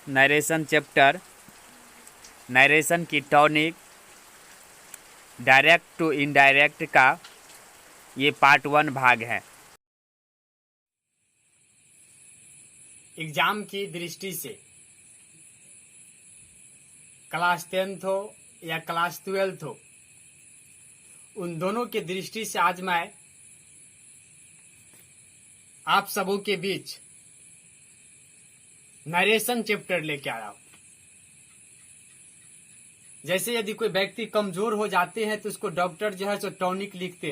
Narration chapter, narration की tonic, direct to indirect का ये पार्ट 1 भाग है। एग्जाम की दृष्टि से क्लास 10th हो या क्लास 12th हो, उन दोनों की दृष्टि से आज मैं आप सबों के बीच नरेशन चैप्टर लेके आया हूं। जैसे यदि कोई व्यक्ति कमजोर हो जाते हैं तो उसको डॉक्टर जो है सो टॉनिक लिखते,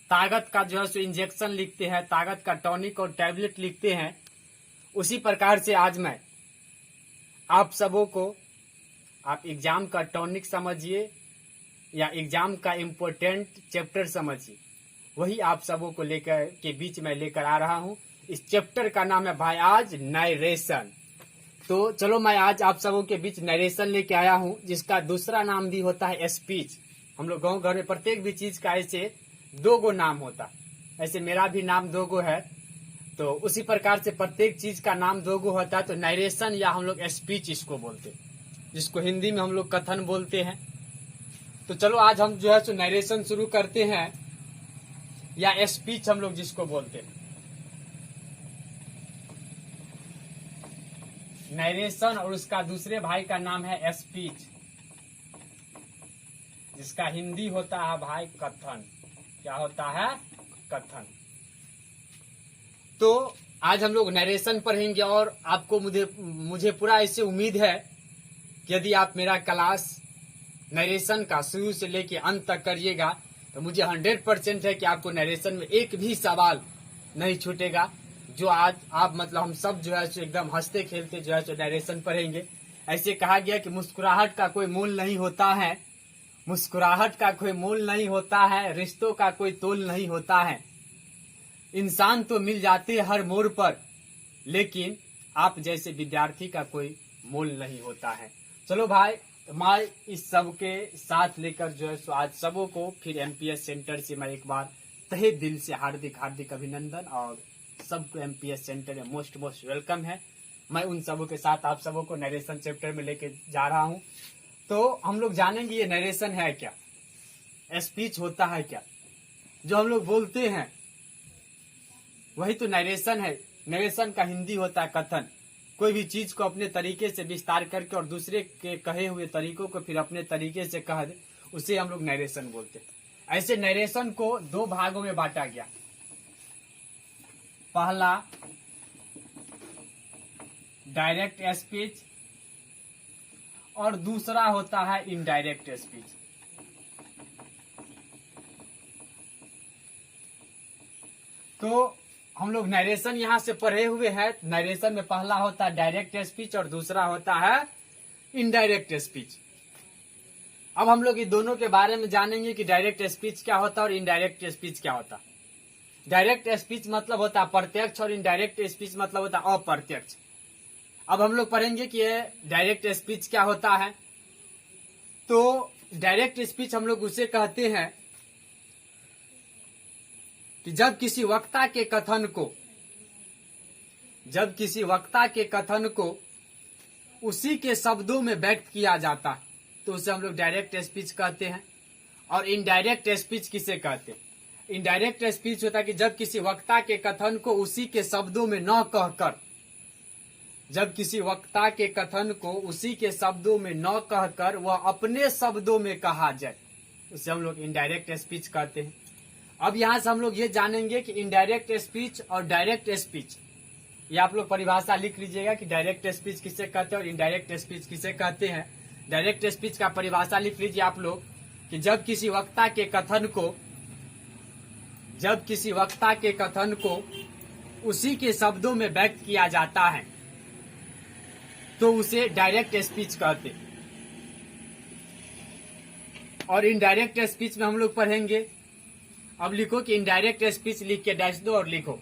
ताकत का जो है सो इंजेक्शन लिखते हैं, ताकत का टॉनिक और टैबलेट लिखते हैं। उसी प्रकार से आज मैं आप सबों को, आप एग्जाम का टॉनिक समझिए या एग्जाम का इम्पोर्टेंट चैप्टर समझिए, वही आप सबों को लेकर के बीच में लेकर आ रहा हूं। इस चैप्टर का नाम है भाई आज नरेशन। तो चलो मैं आज आप सबों के बीच नरेशन लेके आया हूं, जिसका दूसरा नाम भी होता है स्पीच। हम लोग गांव घर में प्रत्येक भी चीज का ऐसे 2 गो नाम होता, ऐसे मेरा भी नाम 2 गो है, तो उसी प्रकार से प्रत्येक चीज का नाम 2 गो होता है। तो नरेशन या हम लोग स्पीच इसको बोलते, जिसको हिंदी में हम लोग कथन बोलते हैं। तो चलो आज हम जो है सो नरेशन शुरू करते हैं, या स्पीच हम लोग जिसको बोलते हैं। नरेशन और उसका दूसरे भाई का नाम है स्पीच, जिसका हिंदी होता है भाई कथन। क्या होता है? कथन। तो आज हम लोग नरेशन पढ़ेंगे और आपको मुझे पूरा ऐसे उम्मीद है कि यदि आप मेरा क्लास नरेशन का शुरू से लेके अंत तक करिएगा तो मुझे 100% है कि आपको नरेशन में एक भी सवाल नहीं छूटेगा। जो आज आप मतलब हम सब जो है एकदम हंसते खेलते जो है नरेशन पढ़ेंगे। ऐसे कहा गया कि मुस्कुराहट का कोई मूल नहीं होता है, मुस्कुराहट का कोई मूल नहीं होता है, रिश्तों का कोई तोल नहीं होता है। इंसान तो मिल जाते हर मोड़ पर, लेकिन आप जैसे विद्यार्थी का कोई मोल नहीं होता है। चलो भाई, मैं इस सब के साथ लेकर जो है आज सबों को फिर एमपीएस सेंटर से मैं एक बार तहे दिल से हार्दिक अभिनंदन, और सबको एमपीएस सेंटर में मोस्ट वेलकम है। मैं उन सबों के साथ आप सबों को नरेशन चैप्टर में लेके जा रहा हूं। तो हम लोग जानेंगे ये नरेशन है क्या, स्पीच होता है क्या, जो हम लोग बोलते हैं वही तो नरेशन है। नरेशन का हिंदी होता है कथन। कोई भी चीज को अपने तरीके से विस्तार करके और दूसरे के कहे हुए तरीकों को फिर अपने तरीके से कह दे, उसे हम लोग नरेशन बोलते हैं। ऐसे नरेशन को 2 भागों में बांटा गया। पहला डायरेक्ट स्पीच और दूसरा होता है इनडायरेक्ट स्पीच। तो हम लोग नरेशन यहां से पढ़े हुए हैं। नरेशन में पहला होता है डायरेक्ट स्पीच और दूसरा होता है इनडायरेक्ट स्पीच। अब हम लोग ये दोनों के बारे में जानेंगे कि डायरेक्ट स्पीच क्या होता है और इनडायरेक्ट स्पीच क्या होता है। डायरेक्ट स्पीच मतलब होता है प्रत्यक्ष और इनडायरेक्ट स्पीच मतलब होता है अप्रत्यक्ष। अब हम लोग पढ़ेंगे कि ये डायरेक्ट स्पीच क्या होता है। तो डायरेक्ट स्पीच हम लोग उसे कहते हैं कि जब किसी वक्ता के कथन को उसी के शब्दों में व्यक्त किया जाता है, तो उसे हम लोग डायरेक्ट स्पीच कहते हैं। और इनडायरेक्ट स्पीच किसे कहते हैं? इनडायरेक्ट स्पीच होता है कि जब किसी वक्ता के कथन को उसी के शब्दों में न कहकर, जब किसी वक्ता के कथन को उसी के शब्दों में न कहकर वह अपने शब्दों में कहा जाए, उसे हम लोग इनडायरेक्ट स्पीच कहते हैं। अब यहां से हम लोग ये जानेंगे कि इनडायरेक्ट स्पीच और डायरेक्ट स्पीच, ये आप लोग परिभाषा लिख लीजिएगा कि डायरेक्ट स्पीच किसे कहते हैं और इनडायरेक्ट स्पीच किसे कहते हैं। डायरेक्ट स्पीच का परिभाषा लिख लीजिए आप लोग कि जब किसी वक्ता के कथन को उसी के शब्दों में व्यक्त किया जाता है, तो उसे डायरेक्ट स्पीच कहते हैं। और इनडायरेक्ट स्पीच में हम लोग पढ़ेंगे। अब लिखो कि इनडायरेक्ट स्पीच लिख के डैश दो और लिखो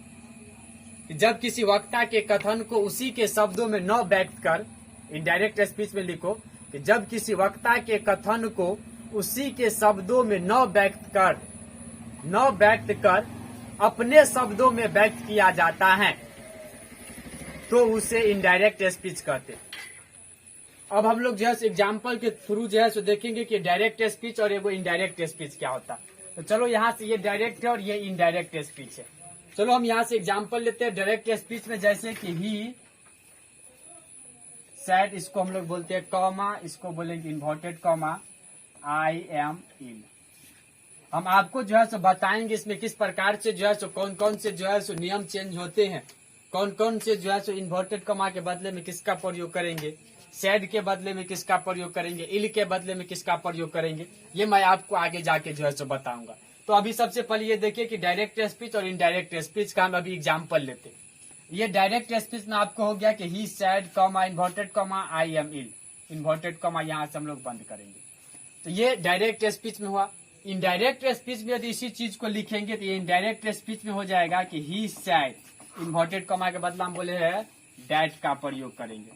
कि जब किसी वक्ता के कथन को उसी के शब्दों में न व्यक्त कर, इनडायरेक्ट स्पीच में लिखो कि जब किसी वक्ता के कथन को उसी के शब्दों में न व्यक्त कर अपने शब्दों में व्यक्त किया जाता है, तो उसे इनडायरेक्ट स्पीच कहते हैं। अब हम लोग जो है एग्जाम्पल के थ्रू जो है सो देखेंगे कि डायरेक्ट स्पीच और एगो इनडायरेक्ट स्पीच क्या होता है। तो चलो यहाँ से ये डायरेक्ट है और ये इनडायरेक्ट स्पीच है। चलो हम यहाँ से एग्जाम्पल लेते हैं डायरेक्ट स्पीच में, जैसे कि ही सैड, इसको हम लोग बोलते हैं कॉमा, इसको बोलेंगे इन्वर्टेड कॉमा, आई एम इन। हम आपको जो है सो बताएंगे इसमें किस प्रकार से जो है सो कौन कौन से जो है सो नियम चेंज होते हैं, कौन कौन से जो है सो इन्वर्टेड कॉमा के बदले में किसका प्रयोग करेंगे, सैड के बदले में किसका प्रयोग करेंगे, इल के बदले में किसका प्रयोग करेंगे, ये मैं आपको आगे जाके जो है सो बताऊंगा। तो अभी सबसे पहले ये देखिए कि डायरेक्ट स्पीच और इनडायरेक्ट स्पीच का हम अभी एग्जाम्पल लेते हैं। ये डायरेक्ट स्पीच में आपको हो गया कि he said comma inverted comma I am ill, inverted comma यहाँ से हम लोग बंद करेंगे। तो ये डायरेक्ट स्पीच में हुआ। इनडायरेक्ट स्पीच में यदि इसी चीज को लिखेंगे तो ये इनडायरेक्ट स्पीच में हो जाएगा कि ही सैड, इन्वर्टेड कॉमा के बदला हम बोले हैं डैट का प्रयोग करेंगे,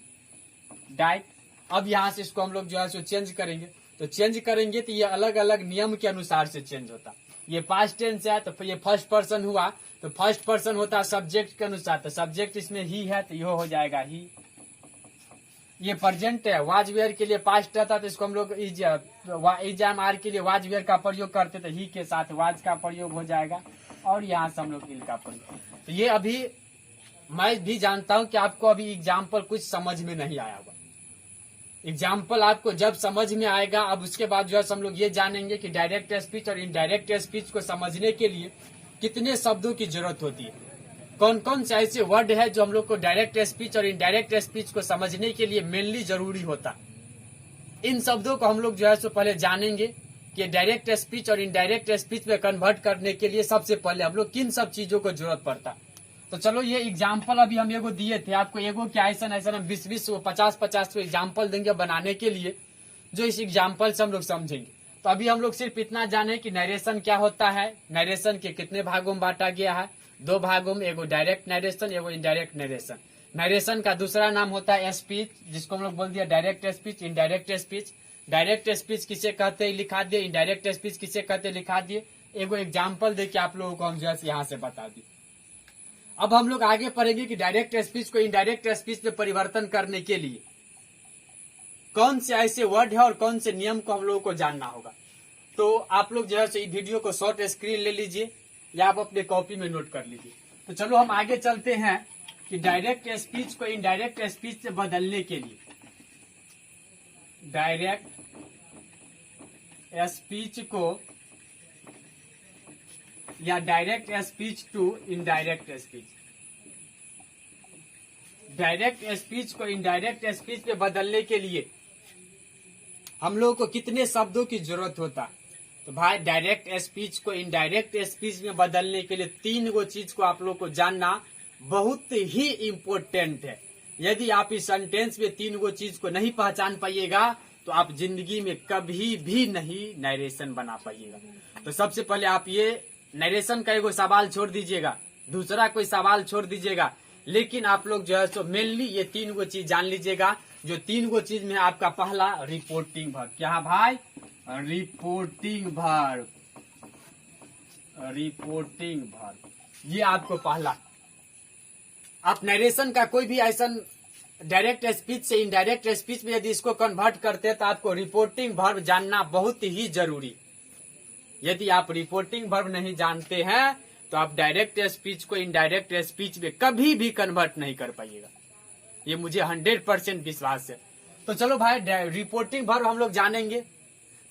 डाइट। अब यहाँ से इसको हम लोग जो है सो चेंज करेंगे। तो चेंज करेंगे तो ये अलग अलग नियम के अनुसार से चेंज होता। ये पास्ट टेंस है तो ये फर्स्ट पर्सन हुआ, तो फर्स्ट पर्सन होता है सब्जेक्ट के अनुसार, तो सब्जेक्ट इसमें ही है तो यह हो जाएगा ही। ये प्रेजेंट है, वाज वेयर के लिए पास्ट रहता तो इसको हम लोग इज एम आर के लिए वाज वेयर का प्रयोग करते तो ही के साथ वाज का प्रयोग हो जाएगा, और यहाँ से हम लोग इल का प्रयोग। तो ये अभी मैं भी जानता हूं कि आपको अभी एग्जाम्पल कुछ समझ में नहीं आया होगा। एग्जाम्पल आपको जब समझ में आएगा, अब उसके बाद जो है हम लोग ये जानेंगे कि डायरेक्ट स्पीच और इनडायरेक्ट स्पीच को समझने के लिए कितने शब्दों की जरूरत होती है, कौन कौन से ऐसे वर्ड है जो हम लोग को डायरेक्ट स्पीच और इनडायरेक्ट स्पीच को समझने के लिए मेनली जरूरी होता। इन शब्दों को हम लोग जो है सो पहले जानेंगे कि डायरेक्ट स्पीच और इनडायरेक्ट स्पीच में कन्वर्ट करने के लिए सबसे पहले हम लोग किन सब चीजों को जरूरत पड़ता। तो चलो ये एग्जाम्पल अभी हम एगो दिए थे आपको, एगो क्या ऐसा हम 20-20 50-50 एग्जाम्पल देंगे बनाने के लिए, जो इस एग्जाम्पल से हम लोग समझेंगे। तो अभी हम लोग सिर्फ इतना जाने कि नरेशन क्या होता है, नरेशन के कितने भागों में बांटा गया है, 2 भागों में, एगो डायरेक्ट नरेशन एगो इनडायरेक्ट नरेशन। नरेशन का दूसरा नाम होता है स्पीच, जिसको हम लोग बोल दिया direct speech, indirect speech. Direct speech किसे कहते हैं लिखा दिए, इनडायरेक्ट स्पीच किसे कहते हैं लिखा दिए। एगो एग्जाम्पल देके आप लोगों को हम जो है यहाँ से बता दिए। अब हम लोग आगे पढ़ेंगे कि डायरेक्ट स्पीच को इनडायरेक्ट स्पीच में परिवर्तन करने के लिए कौन से ऐसे वर्ड है और कौन से नियम को हम लोगों को जानना होगा। तो आप लोग जो है इस वीडियो को शॉर्ट स्क्रीन ले लीजिए या आप अपने कॉपी में नोट कर लीजिए। तो चलो हम आगे चलते हैं कि डायरेक्ट स्पीच को इनडायरेक्ट स्पीच से बदलने के लिए, डायरेक्ट स्पीच को या direct speech to indirect speech, direct speech को इनडायरेक्ट स्पीच में बदलने के लिए हम लोगों को कितने शब्दों की जरूरत होता। तो भाई डायरेक्ट स्पीच को इनडायरेक्ट स्पीच में बदलने के लिए 3 गो चीज को आप लोग को जानना बहुत ही इम्पोर्टेंट है। यदि आप इस सेंटेंस में 3 गो चीज को नहीं पहचान पाइएगा तो आप जिंदगी में कभी भी नहीं नरेशन बना पाइएगा। तो सबसे पहले आप ये नरेशन का एगो सवाल छोड़ दीजिएगा, दूसरा कोई सवाल छोड़ दीजिएगा, लेकिन आप लोग जो है सो मेनली ये 3 गो चीज जान लीजिएगा। जो 3 गो चीज में आपका पहला रिपोर्टिंग वर्ब, क्या भाई, रिपोर्टिंग वर्ब, रिपोर्टिंग वर्ब, ये आपको पहला। आप नरेशन का कोई भी ऐसा डायरेक्ट स्पीच से इनडायरेक्ट स्पीच में यदि इसको कन्वर्ट करते हैं तो आपको रिपोर्टिंग वर्ब जानना बहुत ही जरूरी। यदि आप रिपोर्टिंग वर्ब नहीं जानते हैं तो आप डायरेक्ट स्पीच को इनडायरेक्ट स्पीच में कभी भी कन्वर्ट नहीं कर पाइएगा, ये मुझे 100% विश्वास है। तो चलो भाई रिपोर्टिंग वर्ब हम लोग जानेंगे।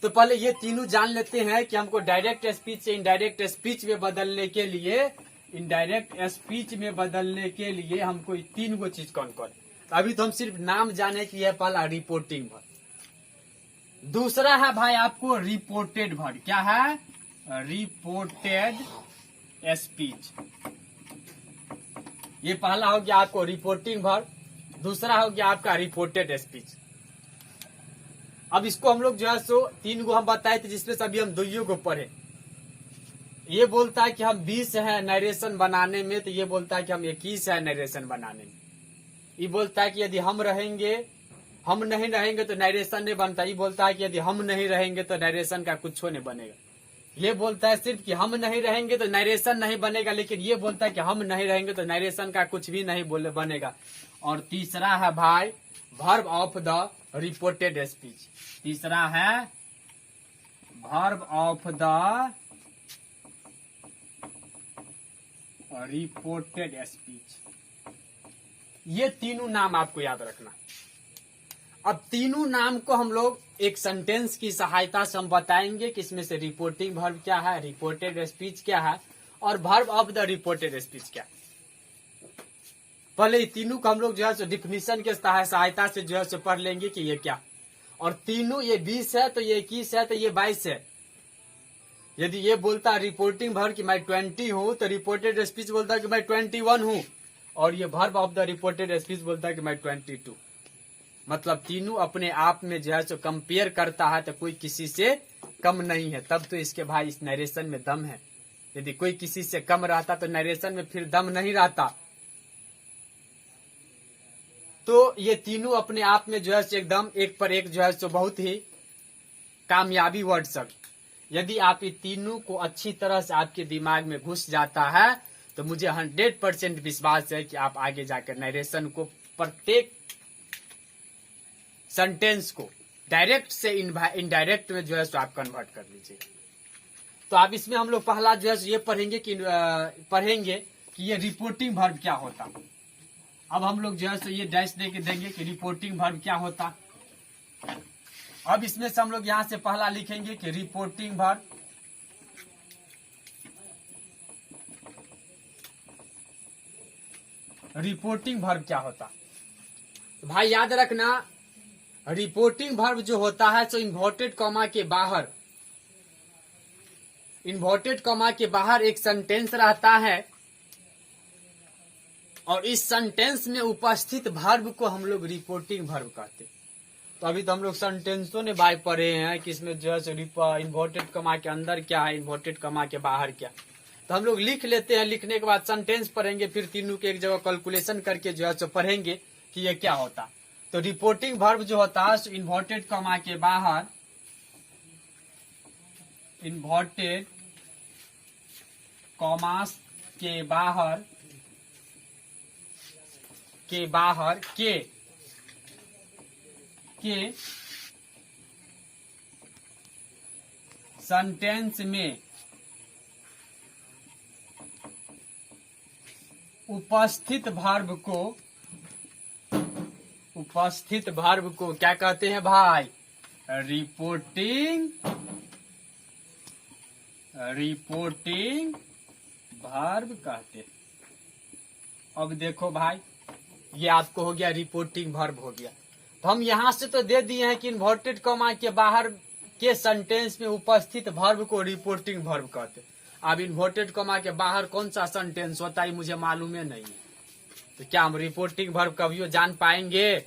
तो पहले ये तीनों जान लेते हैं कि हमको डायरेक्ट स्पीच से इनडायरेक्ट स्पीच में बदलने के लिए, इनडायरेक्ट स्पीच में बदलने के लिए हमको 3 गो चीज कौन कौन। अभी तो हम सिर्फ नाम जाने की है, पहला रिपोर्टिंग वर्ब, दूसरा है भाई आपको रिपोर्टेड वर्ब, क्या है, रिपोर्टेड स्पीच। ये पहला हो गया आपको रिपोर्टिंग वर्ब, दूसरा हो गया आपका रिपोर्टेड स्पीच। अब इसको हम लोग जो है सो 3 गो हम बताए थे, जिसमें से अभी हम 2 को पढ़े। ये बोलता है कि हम 20 है नरेशन बनाने में, तो ये बोलता है कि हम 21 है नरेशन बनाने में। ये बोलता है कि यदि हम रहेंगे, हम नहीं रहेंगे तो नरेशन नहीं बनता। ये बोलता है कि यदि हम नहीं रहेंगे तो नरेशन का कुछ नहीं बनेगा। ये बोलता है सिर्फ कि हम नहीं रहेंगे तो नरेशन नहीं बनेगा, लेकिन ये बोलता है कि हम नहीं रहेंगे तो नरेशन का कुछ भी नहीं बनेगा। और तीसरा है भाई verb of the reported speech. तीसरा है verb of the reported speech. ये तीनों नाम आपको याद रखना। अब तीनों नाम को हम लोग एक सेंटेंस की सहायता से हम बताएंगे कि इसमें से रिपोर्टिंग वर्ब क्या है, रिपोर्टेड स्पीच क्या है और verb of the reported speech क्या। पहले तीनों को हम लोग जो है डिफिनीशन के सहायता से जो है पढ़ लेंगे कि ये क्या। और तीनों, ये 20 है तो ये 21 है तो ये 22 है। यदि ये बोलता है रिपोर्टिंग वर्ब कि मैं 20 हूं तो रिपोर्टेड स्पीच बोलता है कि मैं 21 हूं। और ये verb of the reported speech बोलता है कि मैं 22। मतलब तीनों अपने आप में जो है सो कंपेयर करता है तो कोई किसी से कम नहीं है। तब तो इसके भाई इस नरेशन में दम है। यदि कोई किसी से कम रहता तो नरेशन में फिर दम नहीं रहता। तो ये तीनों अपने आप में जो है एकदम एक पर एक जो है सो बहुत ही कामयाबी वर्ड सब। यदि आप ये तीनों को अच्छी तरह से आपके दिमाग में घुस जाता है तो मुझे 100% विश्वास है कि आप आगे जाकर नरेशन को, प्रत्येक सेंटेंस को डायरेक्ट से इनडायरेक्ट में जो है सो आप कन्वर्ट कर लीजिए। तो आप इसमें हम लोग पहला जो है ये पढ़ेंगे कि ये रिपोर्टिंग वर्ब क्या होता। अब हम लोग जो है सो ये डैश दे के देंगे कि रिपोर्टिंग वर्ब क्या होता। अब इसमें से हम लोग यहां से पहला लिखेंगे कि रिपोर्टिंग वर्ब क्या होता। तो भाई याद रखना, रिपोर्टिंग वर्ब जो होता है सो इन्वर्टेड कॉमा के बाहर एक सेंटेंस रहता है और इस सेंटेंस में उपस्थित वर्ब को हम लोग रिपोर्टिंग वर्ब कहते। तो अभी तो हम लोग सेंटेंसों ने भाई पढ़े हैं कि इसमें जो है इन्वर्टेड कॉमा के अंदर क्या है, इन्वर्टेड कॉमा के बाहर क्या। तो हम लोग लिख लेते हैं, लिखने के बाद सेंटेंस पढ़ेंगे, फिर तीनों के एक जगह कैलकुलेशन करके जो है सो पढ़ेंगे कि ये क्या होता। तो रिपोर्टिंग वर्ब जो होता है इन्वर्टेड कॉमा के बाहर, इन्वर्टेड कॉमास के बाहर के सेंटेंस में उपस्थित वर्ब को क्या कहते हैं भाई, रिपोर्टिंग वर्ब कहते हैं। अब देखो भाई, ये आपको हो गया रिपोर्टिंग वर्ब हो गया। तो हम यहां से तो दे दिए हैं कि इन्वर्टेड कॉमा के बाहर के सेंटेंस में उपस्थित वर्ब को रिपोर्टिंग वर्ब कहते हैं। अब इन्वर्टेड कॉमा के बाहर कौन सा सेंटेंस होता है मुझे मालूम है नहीं। तो क्या हम रिपोर्टिंग वर्ब कभियो जान पाएंगे?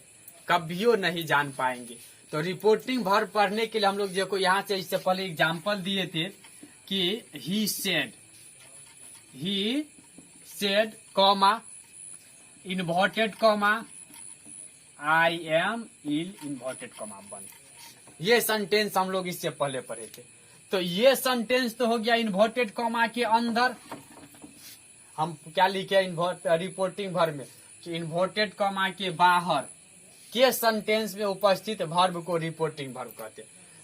कभियो नहीं जान पाएंगे। तो रिपोर्टिंग वर्ब पढ़ने के लिए हम लोग देखो यहाँ से इससे पहले एग्जाम्पल दिए थे कि he said comma inverted comma I am ill inverted comma 1। ये सेंटेंस हम लोग इससे पहले पढ़े थे। तो ये सेंटेंस तो हो गया इन्वर्टेड कॉमा के अंदर। हम क्या लिखे रिपोर्टिंग वर्ब में कि इन्वर्टेड कॉमा के बाहर के सेंटेंस में उपस्थित वर्ब को रिपोर्टिंग वर्ब कहते।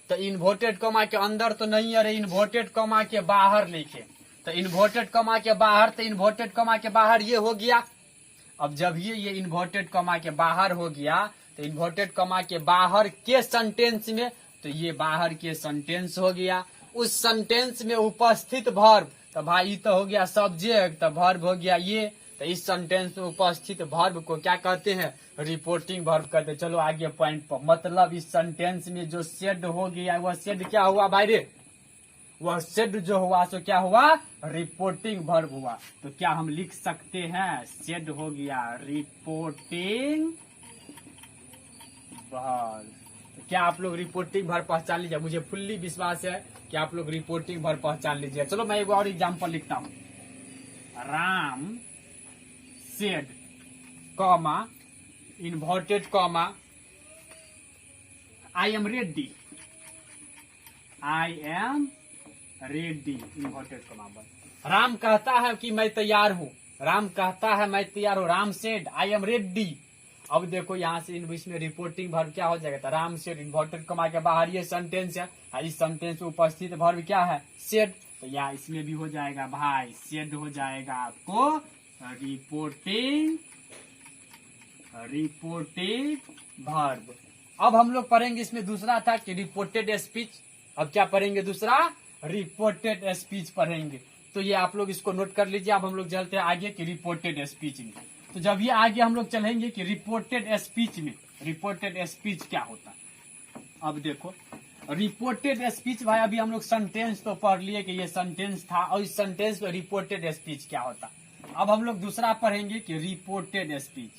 तो इन्वर्टेड कॉमा के अंदर तो नहीं, अरे इन्वर्टेड कॉमा के बाहर लिखे। तो इन्वर्टेड कॉमा के बाहर, तो इन्वर्टेड कॉमा के बाहर ये हो गया। अब जब ये इन्वर्टेड कॉमा के बाहर हो गया तो इन्वर्टेड कॉमा के बाहर के सेंटेंस में, तो ये बाहर के सेंटेंस हो गया। उस सेंटेंस में उपस्थित वर्ब, तो भाई तो हो गया सब्जेक्ट, तो वर्ब हो गया ये। तो इस सेंटेंस में उपस्थित वर्ब को क्या कहते हैं, रिपोर्टिंग वर्ब कहते हैं। चलो आगे पॉइंट पर, मतलब इस सेंटेंस में जो सेड हो गया वह सेड क्या हुआ भाई रे, वह सेड जो हुआ सो क्या हुआ, रिपोर्टिंग वर्ब हुआ। तो क्या हम लिख सकते हैं सेड हो गया रिपोर्टिंग वर्ब। तो क्या आप लोग रिपोर्टिंग वर्ब पहचान लीजिए? मुझे फुल्ली विश्वास है कि आप लोग रिपोर्टिंग वर्ब पहचान लीजिए। चलो मैं एक और एग्जांपल लिखता हूं। Ram said comma inverted comma I am ready, inverted comma 1। Ram कहता है कि मैं तैयार हूं, राम कहता है मैं तैयार हूं। Ram said I am ready, अब देखो यहाँ से इसमें रिपोर्टिंग वर्ब क्या हो जाएगा, राम सेड, इन्वर्टेड कॉमा के बाहर ये सेंटेंस है, इस सेंटेंस में उपस्थित वर्ब क्या है, सेड। तो यहाँ इसमें भी हो जाएगा भाई सेड हो जाएगा आपको रिपोर्टिंग वर्ब। अब हम लोग पढ़ेंगे इसमें दूसरा था कि रिपोर्टेड स्पीच। अब क्या पढ़ेंगे दूसरा, रिपोर्टेड स्पीच पढ़ेंगे। तो ये आप लोग इसको नोट कर लीजिए। अब हम लोग चलते हैं आगे कि रिपोर्टेड स्पीच में। तो जब ये आगे हम लोग चलेंगे कि रिपोर्टेड स्पीच में, रिपोर्टेड स्पीच क्या होता है। अब देखो रिपोर्टेड स्पीच भाई, अभी हम लोग सेंटेंस तो पढ़ लिए कि ये सेंटेंस था और इस सेंटेंस में रिपोर्टेड स्पीच क्या होता। अब हम लोग दूसरा पढ़ेंगे कि reported speech.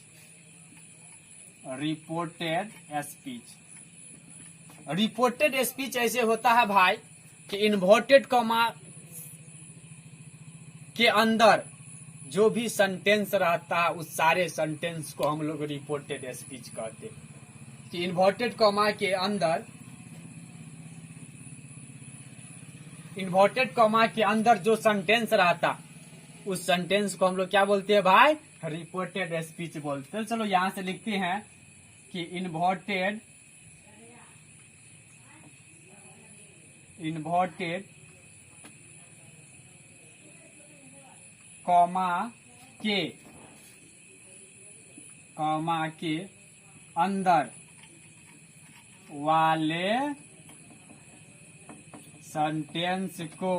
Reported speech, reported speech ऐसे होता है भाई कि इन्वर्टेड कॉमा के अंदर जो भी सेंटेंस रहता है उस सारे सेंटेंस को हम लोग रिपोर्टेड स्पीच कहते हैं। कि इन्वर्टेड कॉमा के अंदर, इन्वर्टेड कॉमा के अंदर जो सेंटेंस रहता उस सेंटेंस को हम लोग क्या बोलते हैं भाई, रिपोर्टेड स्पीच बोलते हैं। चलो यहां से लिखते हैं कि इन्वर्टेड कॉमा के अंदर वाले सेंटेंस को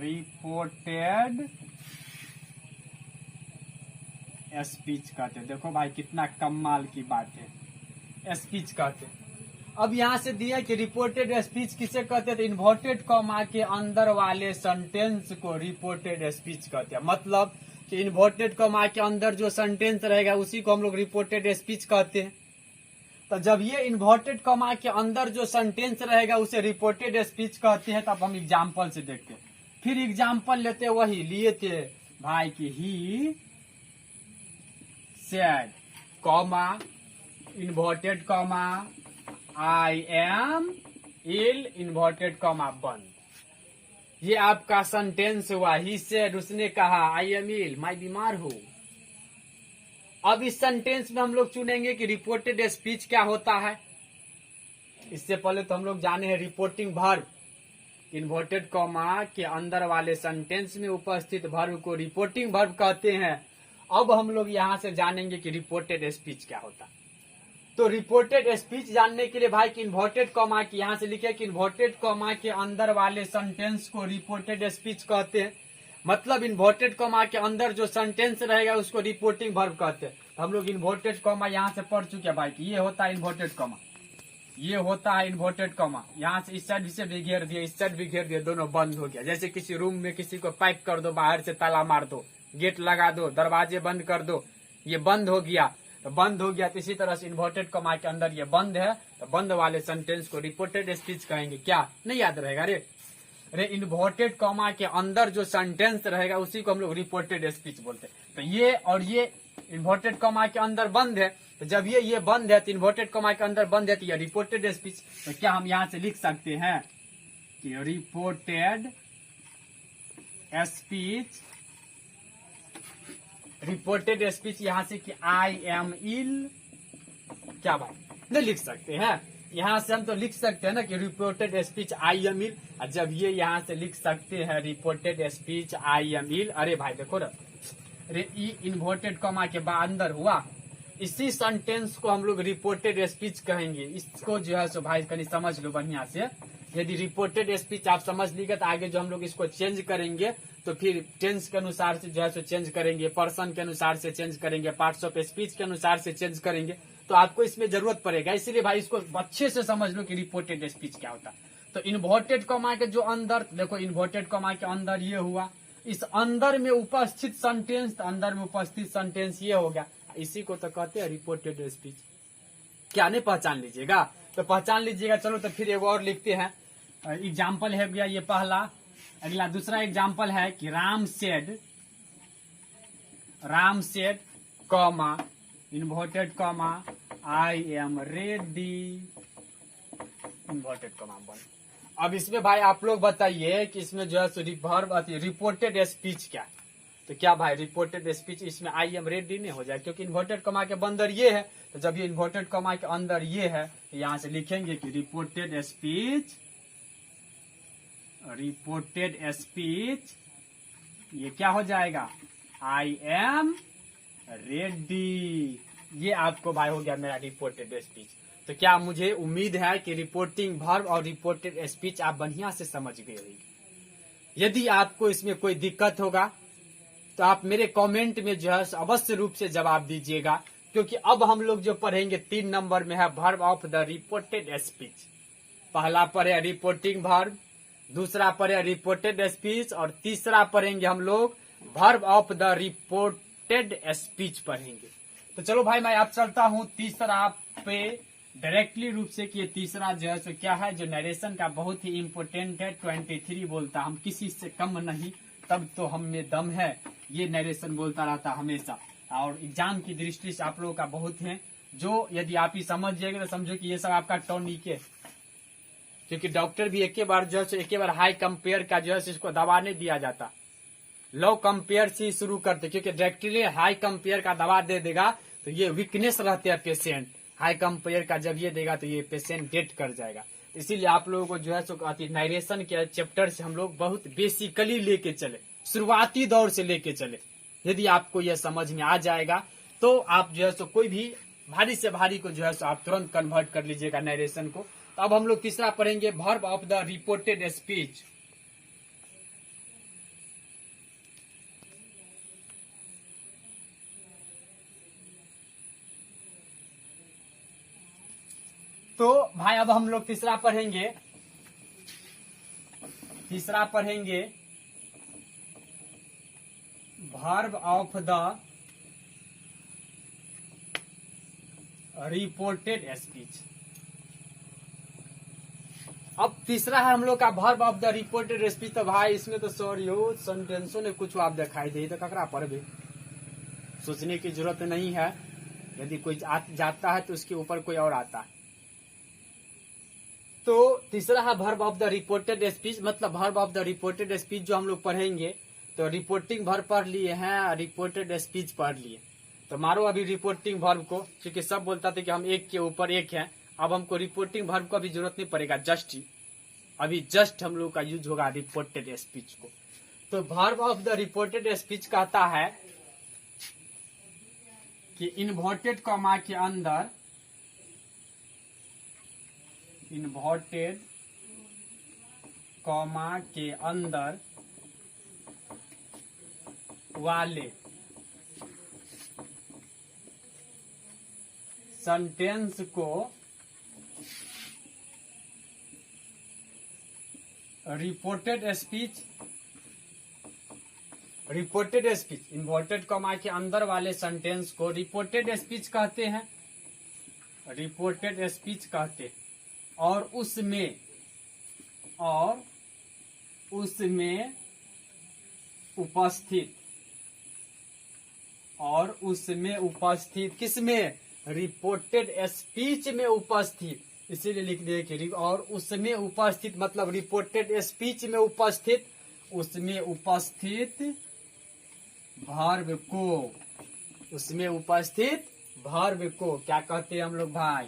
रिपोर्टेड स्पीच कहते हैं। देखो भाई कितना कमाल की बात है, स्पीच कहते हैं। अब यहाँ से दिया कि रिपोर्टेड स्पीच किसे कहते हैं, तो इन्वर्टेड कॉमा के अंदर वाले सेंटेंस को रिपोर्टेड स्पीच कहते हैं। मतलब कि इन्वर्टेड कॉमा के अंदर जो सेंटेंस रहेगा उसी को हम लोग रिपोर्टेड स्पीच कहते हैं। तो जब ये इन्वर्टेड कॉमा के अंदर जो सेंटेंस रहेगा उसे रिपोर्टेड स्पीच कहते हैं। तब हम एग्जाम्पल से देखते हैं। फिर एग्जाम्पल लेते वही लिए थे भाई कि he said comma inverted comma I am ill inverted comma बंद। ये आपका सेंटेंस हुआ। ही सेड, उसने कहा, आई एम इल, मैं बीमार हूं। अब इस सेंटेंस में हम लोग चुनेंगे कि रिपोर्टेड स्पीच क्या होता है। इससे पहले तो हम लोग जाने हैं रिपोर्टिंग वर्ब। इन्वर्टेड कॉमा के अंदर वाले सेंटेंस में उपस्थित वर्ब को रिपोर्टिंग वर्ब कहते हैं। अब हम लोग यहां से जानेंगे कि रिपोर्टेड स्पीच क्या होता है। तो रिपोर्टेड स्पीच जानने के लिए भाई कि इन्वर्टेड कॉमा की, यहां से लिखे कि इन्वर्टेड कॉमा के अंदर वाले सेंटेंस को रिपोर्टेड स्पीच कहते हैं। मतलब इन्वर्टेड कॉमा के अंदर जो सेंटेंस रहेगा उसको रिपोर्टिंग वर्ब कहते हैं। हम लोग इन्वर्टेड कॉमा यहां से पढ़ चुके हैं भाई कि ये होता है इन्वर्टेड कॉमा, ये होता है इन्वर्टेड कॉमा। यहाँ से इस साइड से भी घेर दिया, इस साइड भी घेर दिया, दोनों बंद हो गया। जैसे किसी रूम में किसी को पैक कर दो, बाहर से ताला मार दो, गेट लगा दो, दरवाजे बंद कर दो, ये बंद हो गया। तो बंद हो गया, तो इसी तरह से इन्वर्टेड कॉमा के अंदर ये बंद है, तो बंद वाले सेंटेंस को रिपोर्टेड स्पीच कहेंगे। क्या नहीं याद रहेगा रे? अरे इन्वर्टेड कॉमा के अंदर जो सेंटेंस रहेगा उसी को हम लोग रिपोर्टेड स्पीच बोलते हैं। तो ये और ये इन्वर्टेड कॉमा के अंदर बंद है, तो जब ये बंद है तो इन्वर्टेड कॉमा के अंदर बंद है तो ये रिपोर्टेड स्पीच। तो क्या हम यहाँ से लिख सकते हैं कि रिपोर्टेड स्पीच, रिपोर्टेड स्पीच यहाँ से कि आई एम इल, क्या भाई नहीं लिख सकते हैं? यहाँ से हम तो लिख सकते हैं ना कि reported speech I am ill. जब ये यहाँ से लिख सकते हैं reported speech I am ill, अरे भाई देखो ना, अरे इन्वर्टेड कॉमा के बाद अंदर हुआ, इसी सेंटेंस को हम लोग रिपोर्टेड स्पीच कहेंगे। इसको जो है सो भाई कहीं समझ लो बढ़िया से। यदि रिपोर्टेड स्पीच आप समझ लीजिए तो आगे जो हम लोग इसको चेंज करेंगे तो फिर टेंस के अनुसार से जो है सो चेंज करेंगे, पर्सन के अनुसार से चेंज करेंगे, पार्ट्स ऑफ स्पीच के अनुसार से चेंज करेंगे। तो आपको इसमें जरूरत पड़ेगा, इसीलिए भाई इसको अच्छे से समझ लो कि रिपोर्टेड स्पीच क्या होता है। तो इन्वर्टेड कॉमा के जो अंदर देखो, इन्वर्टेड कॉमा के अंदर ये हुआ, इस अंदर में उपस्थित सेंटेंस, अंदर में उपस्थित सेंटेंस ये हो गया, इसी को तो कहते हैं रिपोर्टेड स्पीच। क्या नहीं पहचान लीजिएगा? तो पहचान लीजिएगा। चलो तो फिर एक और लिखते हैं। एग्जाम्पल है गया ये पहला। अगला दूसरा एग्जाम्पल है कि Ram said comma inverted comma I am ready inverted comma बंद। अब इसमें भाई आप लोग बताइए कि इसमें जो है रिपोर्टेड स्पीच क्या है? तो क्या भाई रिपोर्टेड स्पीच इसमें आई एम रेडी नहीं हो जाए, क्योंकि इन्वर्टेड कॉमा के अंदर ये है, तो जब ये इन्वर्टेड कॉमा के अंदर ये है तो यहां से लिखेंगे कि रिपोर्टेड स्पीच ये क्या हो जाएगा, आई एम रेडी। ये आपको भाई हो गया मेरा रिपोर्टेड स्पीच। तो क्या मुझे उम्मीद है कि रिपोर्टिंग वर्ब और रिपोर्टेड स्पीच आप बढ़िया से समझ गए होंगे। यदि आपको इसमें कोई दिक्कत होगा तो आप मेरे कमेंट में जो है अवश्य रूप से जवाब दीजिएगा, क्योंकि अब हम लोग जो पढ़ेंगे 3 नंबर में है verb of the reported speech. पहला पढ़े रिपोर्टिंग वर्ब, दूसरा पढ़े रिपोर्टेड स्पीच, और तीसरा पढ़ेंगे हम लोग verb of the reported speech पढ़ेंगे। तो चलो भाई मैं अब चलता हूँ तीसरा पे डायरेक्टली रूप से कि ये तीसरा जो है सो क्या है, जो नरेशन का बहुत ही इम्पोर्टेंट है। 23 बोलता, हम किसी से कम नहीं, तब तो हम में दम है, ये नरेशन बोलता रहता हमेशा। और एग्जाम की दृष्टि से आप लोगों का बहुत है, जो यदि आप ही समझ जाएंगे तो समझो कि ये सब आपका टॉनिक है, क्योंकि डॉक्टर भी एक बार जो है एक बार हाई कंपेयर का जो है इसको दवा नहीं दिया जाता, लो कंपेयर से शुरू करते, क्योंकि डायरेक्टली हाई कंपेयर का दवा दे देगा तो ये वीकनेस रहते हैं पेशेंट। हाई कंपेयर का जब ये देगा तो ये पेशेंट डेथ कर जाएगा। इसीलिए आप लोगों को जो है सो नरेशन के चैप्टर से हम लोग बहुत बेसिकली लेके चले, शुरुआती दौर से लेके चले। यदि आपको यह समझ में आ जाएगा तो आप जो है सो कोई भी भारी से भारी को जो है सो आप तुरंत कन्वर्ट कर लीजिएगा नरेशन को। तो अब हम लोग तीसरा पढ़ेंगे verb of the reported speech. तो भाई अब हम लोग तीसरा पढ़ेंगे verb of the reported speech. अब तीसरा है हम लोग का verb of the reported speech. तो भाई इसमें तो सॉरी हो सेंटेंसों ने कुछ आप दिखाई दे तो ककरा पर भी सोचने की जरूरत नहीं है। यदि कोई जाता है तो उसके ऊपर कोई और आता है। तो तीसरा है verb of the reported speech, मतलब verb of the reported speech जो हम लोग पढ़ेंगे। तो रिपोर्टिंग वर्ब पढ़ लिए हैं, रिपोर्टेड स्पीच पढ़ लिए। तो मारो अभी रिपोर्टिंग वर्ब को, क्योंकि सब बोलता था कि हम एक के ऊपर एक हैं। अब हमको रिपोर्टिंग वर्ब को अभी जरूरत नहीं पड़ेगा, जस्ट हम लोग का यूज होगा रिपोर्टेड स्पीच को। तो verb of the reported speech कहता है कि इन्वर्टेड कॉमा के अंदर वाले सेंटेंस को रिपोर्टेड स्पीच इन्वर्टेड कॉमा के अंदर वाले सेंटेंस को रिपोर्टेड स्पीच कहते हैं, और उसमें उपस्थित किसमें, रिपोर्टेड स्पीच में उपस्थित। इसीलिए लिख दिए कि और उसमें उपस्थित मतलब रिपोर्टेड स्पीच में उपस्थित, उसमें उपस्थित वर्ब को क्या कहते हैं हम लोग भाई,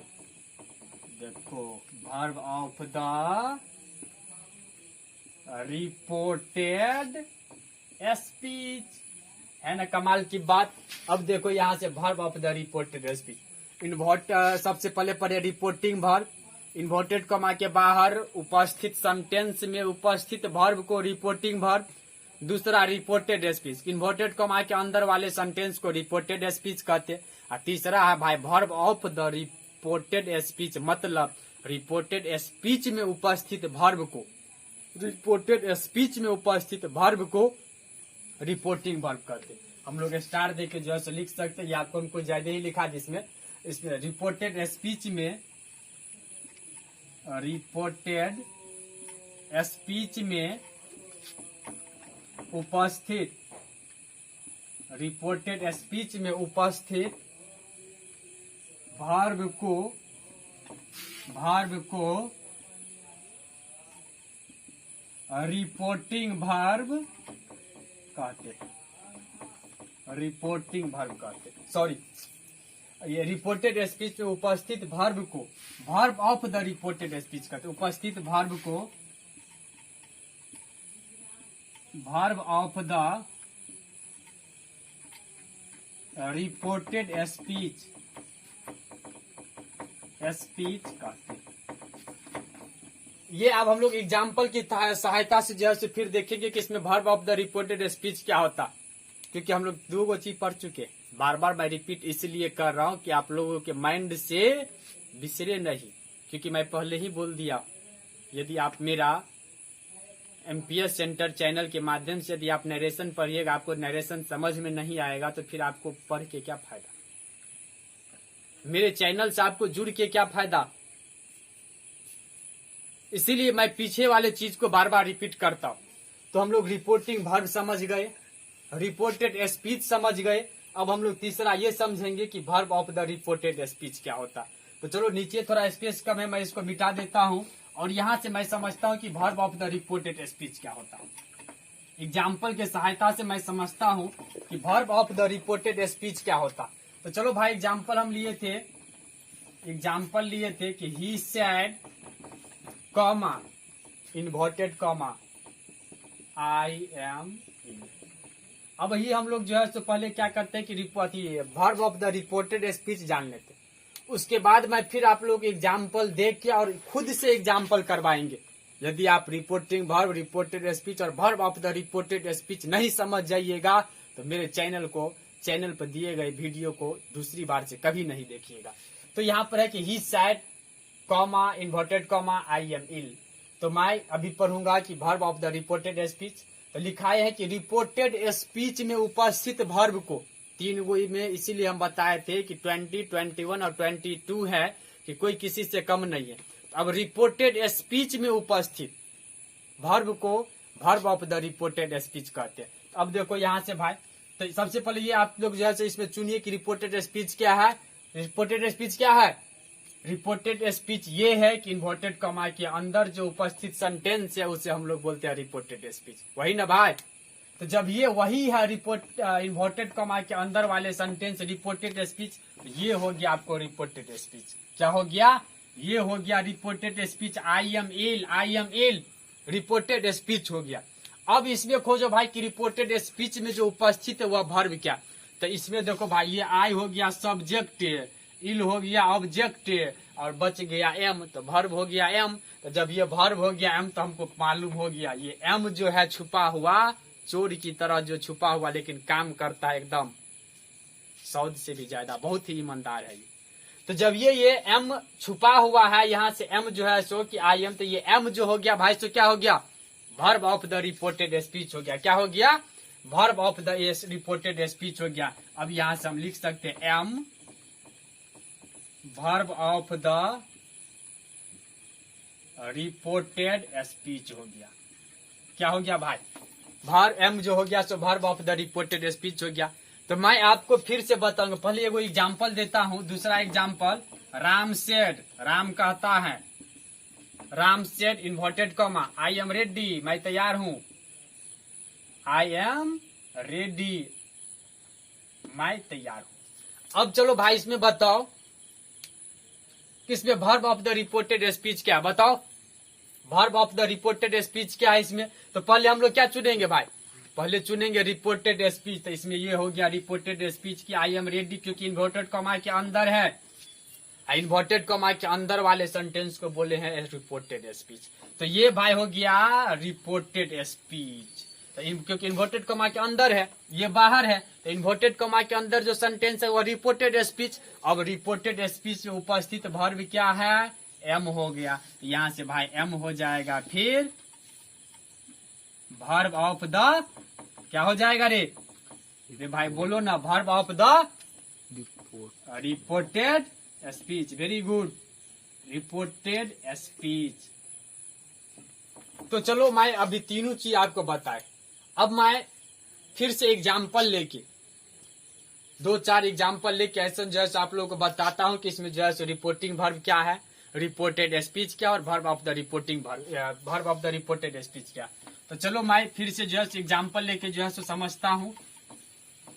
देखो verb of the reported speech, है ना कमाल की बात। अब देखो यहाँ से verb of the reported speech, सबसे पहले पढ़े रिपोर्टिंग वर्ब, इन्वर्टेड कॉमा के बाहर उपस्थित सेंटेंस में उपस्थित वर्ब को रिपोर्टिंग वर्ब। दूसरा रिपोर्टेड स्पीच, इन्वर्टेड कॉमा के अंदर वाले सेंटेंस को रिपोर्टेड स्पीच कहते। और तीसरा है भाई verb of the reported speech, मतलब रिपोर्टेड स्पीच में उपस्थित वर्ब को रिपोर्टिंग वर्ब कहते। हम लोग स्टार देके जो है लिख सकते हैं, या आपको उनको ज्यादा ही लिखा जिसमें इसमें रिपोर्टेड स्पीच में उपस्थित वर्ब को रिपोर्टिंग वर्ब कहते हैं। रिपोर्टिंग वर्ब कहते हैं। सॉरी, ये रिपोर्टेड स्पीच में उपस्थित वर्ब को verb of the reported speech कहते हैं। उपस्थित वर्ब को verb of the reported speech कहते हैं। ये अब हम लोग एग्जाम्पल की सहायता से जो है फिर देखेंगे कि इसमें verb of the reported speech क्या होता, क्योंकि हम लोग दो चीज पढ़ चुके। बार बार मैं रिपीट इसलिए कर रहा हूँ कि आप लोगों के माइंड से बिसरे नहीं, क्योंकि मैं पहले ही बोल दिया। यदि आप मेरा एमपीएस सेंटर चैनल के माध्यम से यदि आप नरेशन पढ़िएगा, आपको नरेशन समझ में नहीं आएगा तो फिर आपको पढ़ के क्या फायदा, मेरे चैनल से आपको जुड़ के क्या फायदा। इसीलिए मैं पीछे वाले चीज को बार बार रिपीट करता हूं। तो हम लोग रिपोर्टिंग वर्ब समझ गए, रिपोर्टेड स्पीच समझ गए। अब हम लोग तीसरा ये समझेंगे कि verb of the reported speech क्या होता। तो चलो नीचे थोड़ा स्पेस कम है, मैं इसको मिटा देता हूं और यहां से मैं समझता हूं कि verb of the reported speech क्या होता है। एग्जाम्पल के सहायता से मैं समझता हूं कि verb of the reported speech क्या होता। तो चलो भाई एग्जाम्पल हम लिए थे कि he said comma inverted comma I M. अब ही हम लोग जो है तो पहले क्या करते हैं कि verb of the reported speech जान लेते, उसके बाद मैं फिर आप लोग एग्जाम्पल देख के और खुद से एग्जाम्पल करवाएंगे। यदि आप रिपोर्टिंग वर्ब, रिपोर्टेड स्पीच और verb of the reported speech नहीं समझ जाइएगा तो मेरे चैनल पर दिए गए वीडियो को दूसरी बार से कभी नहीं देखिएगा। तो यहाँ पर है कि he said comma inverted comma I am ill. तो मैं अभी पढ़ूंगा कि verb of the reported speech. तो लिखा है कि रिपोर्टेड स्पीच में उपस्थित वर्ब को, तीन गो में इसीलिए हम बताए थे कि 20, 21 और 22 है कि कोई किसी से कम नहीं है। अब रिपोर्टेड स्पीच में उपस्थित वर्ब को verb of the reported speech कहते हैं। अब देखो यहाँ से भाई, तो सबसे पहले ये आप लोग जो है इसमें चुनिए कि रिपोर्टेड स्पीच क्या है। रिपोर्टेड स्पीच क्या है? रिपोर्टेड स्पीच ये है कि इन्वर्टेड कॉमा के अंदर जो उपस्थित सेंटेंस है उसे हम लोग बोलते हैं रिपोर्टेड स्पीच, वही ना भाई। तो जब ये वही है इन्वर्टेड कॉमा के अंदर वाले सेंटेंस रिपोर्टेड स्पीच, ये हो गया आपको रिपोर्टेड स्पीच। क्या हो गया? ये हो गया reported speech. I am ill reported speech हो गया। अब इसमें खोजो भाई कि रिपोर्टेड स्पीच में जो उपस्थित है वह वर्ब क्या। तो इसमें देखो भाई, ये आई हो गया सब्जेक्ट, इल हो गया ऑब्जेक्ट और बच गया एम, तो वर्ब हो गया एम। तो जब ये वर्ब हो गया एम तो हमको मालूम हो गया ये एम जो है छुपा हुआ, चोर की तरह जो छुपा हुआ लेकिन काम करता है एकदम सौद से भी ज्यादा, बहुत ही ईमानदार है ये। तो जब ये एम छुपा हुआ है, यहाँ से एम जो है सो कि आई एम, तो ये एम जो हो गया भाई सो क्या हो गया? Verb of the reported speech हो गया। क्या हो गया? Verb of the reported speech हो गया। अब यहाँ से हम लिख सकते हैं am verb of the reported speech हो गया। क्या हो गया भाई? एम जो हो गया सो verb of the reported speech हो गया। तो मैं आपको फिर से बताऊंगा, पहले एगो एग्जाम्पल देता हूं। दूसरा एग्जाम्पल, राम सेड, राम कहता है, Ram said inverted comma I am ready, मैं तैयार हूं, आई एम रेडी, मैं तैयार हूं। अब चलो भाई इसमें बताओ इसमें verb of the reported speech क्या है? बताओ verb of the reported speech क्या है इसमें। तो पहले हम लोग क्या चुनेंगे भाई? पहले चुनेंगे रिपोर्टेड स्पीच। तो इसमें ये हो गया रिपोर्टेड स्पीच की आई एम रेडी, क्योंकि इन्वर्टेड कॉमा के अंदर है, इन्वर्टेड कॉमा के अंदर वाले सेंटेंस को बोले हैं रिपोर्टेड स्पीच। तो ये भाई हो गया रिपोर्टेड स्पीच, तो क्योंकि इन्वर्टेड कॉमा के अंदर है, ये बाहर है, तो इन्वर्टेड कॉमा के अंदर जो सेंटेंस है वो रिपोर्टेड स्पीच। अब रिपोर्टेड स्पीच में उपस्थित वर्ब क्या है? एम हो गया। यहाँ से भाई एम हो जाएगा, फिर वर्ब ऑफ द क्या हो जाएगा रे भाई? बोलो ना, verb of the reported speech. Very good, reported speech. तो चलो मैं अभी तीनों चीज आपको बताए। अब मैं फिर से एग्जाम्पल लेके 2-4 एग्जाम्पल लेके ऐसा जो है आप लोगों को बताता हूं कि इसमें जो है रिपोर्टिंग वर्ब क्या है, रिपोर्टेड स्पीच क्या, और verb of the reporting verb of the reported speech क्या। तो चलो मैं फिर से जो है एग्जाम्पल लेके जो है समझता हूं।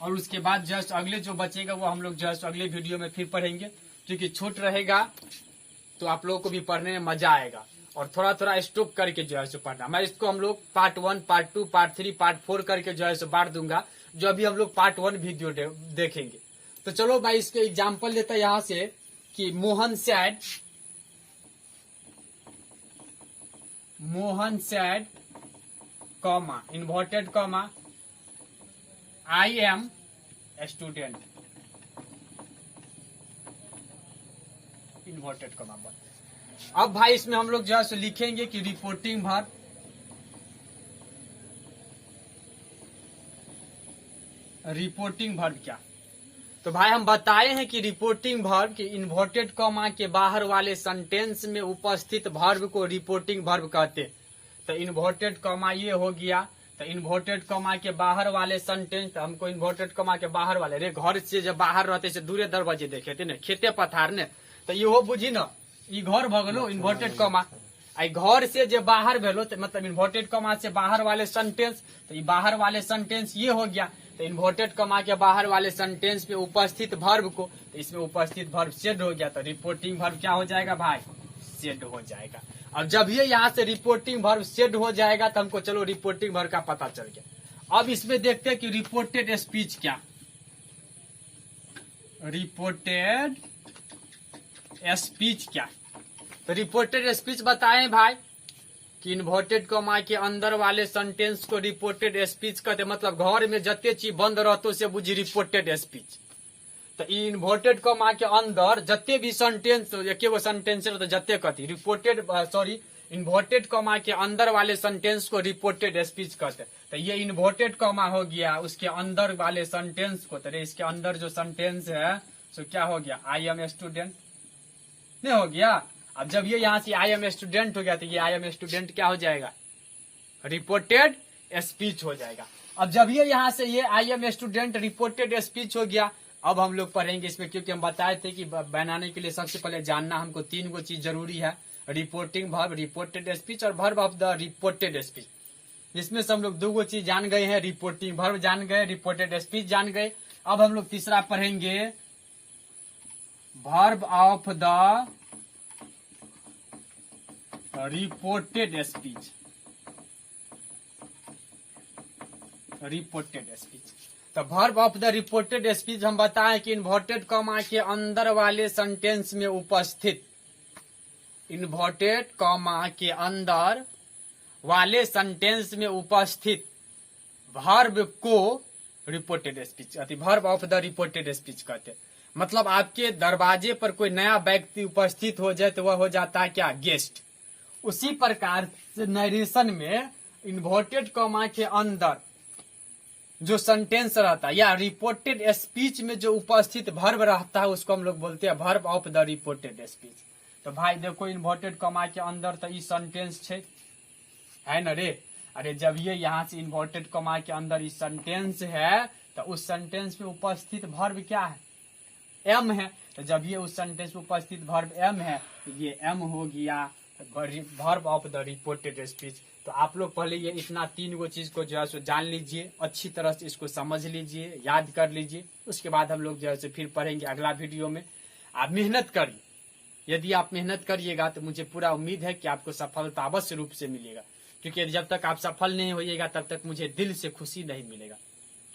और उसके बाद जो है अगले जो बचेगा वो हम लोग जो है अगले वीडियो में फिर पढ़ेंगे, क्योंकि छूट रहेगा तो आप लोगों को भी पढ़ने में मजा आएगा। और थोड़ा थोड़ा स्टॉप करके जो है सो पढ़ना। मैं इसको हम लोग पार्ट 1, पार्ट 2, पार्ट 3, पार्ट 4 करके जो है सो बांट दूंगा, जो अभी हम लोग पार्ट 1 वीडियो देखेंगे। तो चलो भाई इसके एग्जाम्पल लेता है यहाँ से कि Mohan sad comma inverted comma I M student inverted comma. अब भाई इसमें हम लोग जो है लिखेंगे कि रिपोर्टिंग वर्ब, रिपोर्टिंग वर्ब क्या। तो भाई हम बताए हैं कि रिपोर्टिंग वर्ब कि इन्वर्टेड कॉमा के बाहर वाले सेंटेंस में उपस्थित वर्ब को रिपोर्टिंग वर्ब कहते। तो इन्वर्टेड कॉमा ये हो गया। तो इन्वर्टेड कॉमा के बाहर वाले सेंटेंस, तो हमको इन्वर्टेड कॉमा के बाहर वाले रे घर से जब बाहर रहते से दूरे दरवाजे देखे थे न खेते पथार ने, तो ये बुझी न ई घर भगलो इन्वर्टेड कॉमा। आई घर से जो बाहर भेलो तो मतलब इन्वर्टेड कॉमा से बाहर वाले सेंटेंस, तो ये बाहर वाले सेंटेंस ये हो गया। तो इन्वर्टेड कॉमा के बाहर वाले सेंटेंस में उपस्थित वर्ब को, तो इसमें उपस्थित वर्ब सेड हो गया। तो रिपोर्टिंग वर्ब क्या हो जाएगा भाई, सेड हो जाएगा। अब जब ये यहाँ से रिपोर्टिंग वर्ब सेड हो जाएगा तो हमको चलो रिपोर्टिंग वर्ब का पता चल गया। अब इसमें देखते हैं कि रिपोर्टेड स्पीच क्या, रिपोर्टेड स्पीच क्या। तो रिपोर्टेड स्पीच बताएं भाई कि इन्वर्टेड कॉमा के अंदर वाले सेंटेंस को रिपोर्टेड स्पीच कहते, मतलब घर में जते चीज बंद रहतो से बुझी रिपोर्टेड स्पीच। तो इन्वर्टेड कॉमा के अंदर जते भी सेंटेंस एकेगो सेंटेंस तो जते कहती रिपोर्टेड इन्वर्टेड कॉमा के अंदर वाले सेंटेंस को रिपोर्टेड स्पीच कहते। तो ये इन्वर्टेड कॉमा हो गया, उसके अंदर वाले सेंटेंस को, तो इसके अंदर जो सेंटेंस है सो क्या हो गया, आई एम स्टूडेंट नहीं हो गया। अब जब ये यहाँ से आई एम स्टूडेंट हो गया तो ये आई एम स्टूडेंट क्या हो जाएगा, रिपोर्टेड स्पीच हो जाएगा। अब जब ये यहाँ से ये I am student reported speech हो गया, अब हम लोग पढ़ेंगे इसमें, क्योंकि हम बताए थे कि बनाने के लिए सबसे पहले जानना हमको 3 गो चीज जरूरी है, रिपोर्टिंग वर्ब, रिपोर्टेड स्पीच और verb of the reported speech. जिसमें से हम लोग 2 गो चीज जान गए हैं, रिपोर्टिंग वर्ब जान गए, रिपोर्टेड स्पीच जान गए। अब हम लोग तीसरा पढ़ेंगे verb of the reported speech, reported speech. तो verb of the reported speech हम बताएं कि इन्वर्टेड कॉमा के अंदर वाले सेंटेंस में उपस्थित, इन्वर्टेड कॉमा के अंदर वाले सेंटेंस में उपस्थित वर्ब को रिपोर्टेड स्पीच कहते, verb of the reported speech कहते। मतलब आपके दरवाजे पर कोई नया व्यक्ति उपस्थित हो जाए तो वह हो जाता है क्या, गेस्ट। उसी प्रकार से नरेशन में इन्वर्टेड कॉमा के अंदर जो सेंटेंस रहता है या रिपोर्टेड स्पीच में जो उपस्थित वर्ब रहता है उसको हम लोग बोलते हैं verb of the reported speech. तो भाई देखो इन्वर्टेड कॉमा के अंदर तो ई सेंटेंस है न रे। अरे जब ये यहाँ से इन्वर्टेड कॉमा के अंदर ई सेंटेंस है तो उस सेंटेंस में उपस्थित वर्ब क्या है, एम है। तो जब ये उस सेंटेंस में उपस्थित वर्ब एम है तो ये एम हो गया verb of the reported speech. तो आप लोग पहले ये इतना 3 गो चीज को जो है सो जान लीजिए, अच्छी तरह से इसको समझ लीजिए, याद कर लीजिए। उसके बाद हम लोग जो है सो फिर पढ़ेंगे अगला वीडियो में। आप मेहनत करिए, यदि आप मेहनत करिएगा तो मुझे पूरा उम्मीद है कि आपको सफलता अवश्य रूप से मिलेगा, क्योंकि जब तक आप सफल नहीं होइएगा तब तक मुझे दिल से खुशी नहीं मिलेगा,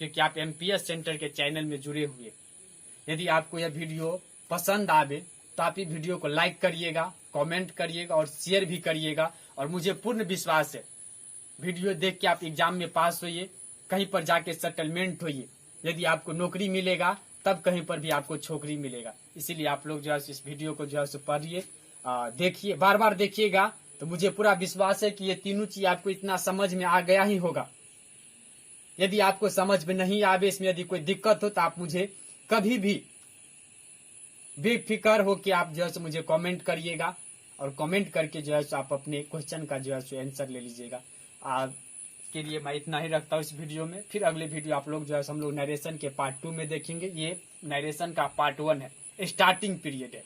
क्योंकि आप MPS सेंटर के चैनल में जुड़े हुए। यदि आपको यह वीडियो पसंद आवे तो आप इस वीडियो को लाइक करिएगा, कमेंट करिएगा और शेयर भी करिएगा। और मुझे पूर्ण विश्वास है वीडियो देख के आप एग्जाम में पास होइए, कहीं पर जाके सेटलमेंट होइए। यदि आपको नौकरी मिलेगा तब कहीं पर भी आपको छोकरी मिलेगा। इसीलिए आप लोग जो है इस वीडियो को जो है पढ़िए, देखिए, बार बार देखिएगा। तो मुझे पूरा विश्वास है कि ये तीनों चीज आपको इतना समझ में आ गया ही होगा। यदि आपको समझ में नहीं आवे, इसमें यदि कोई दिक्कत हो तो आप मुझे कभी भी बेफिक्र हो कि आप जो है मुझे कमेंट करिएगा, और कमेंट करके जो है आप अपने क्वेश्चन का जो है आंसर ले लीजिएगा। आज के लिए मैं इतना ही रखता हूँ इस वीडियो में। फिर अगले वीडियो आप लोग जो है हम लोग नरेशन के पार्ट 2 में देखेंगे। ये नरेशन का पार्ट 1 है, स्टार्टिंग पीरियड है।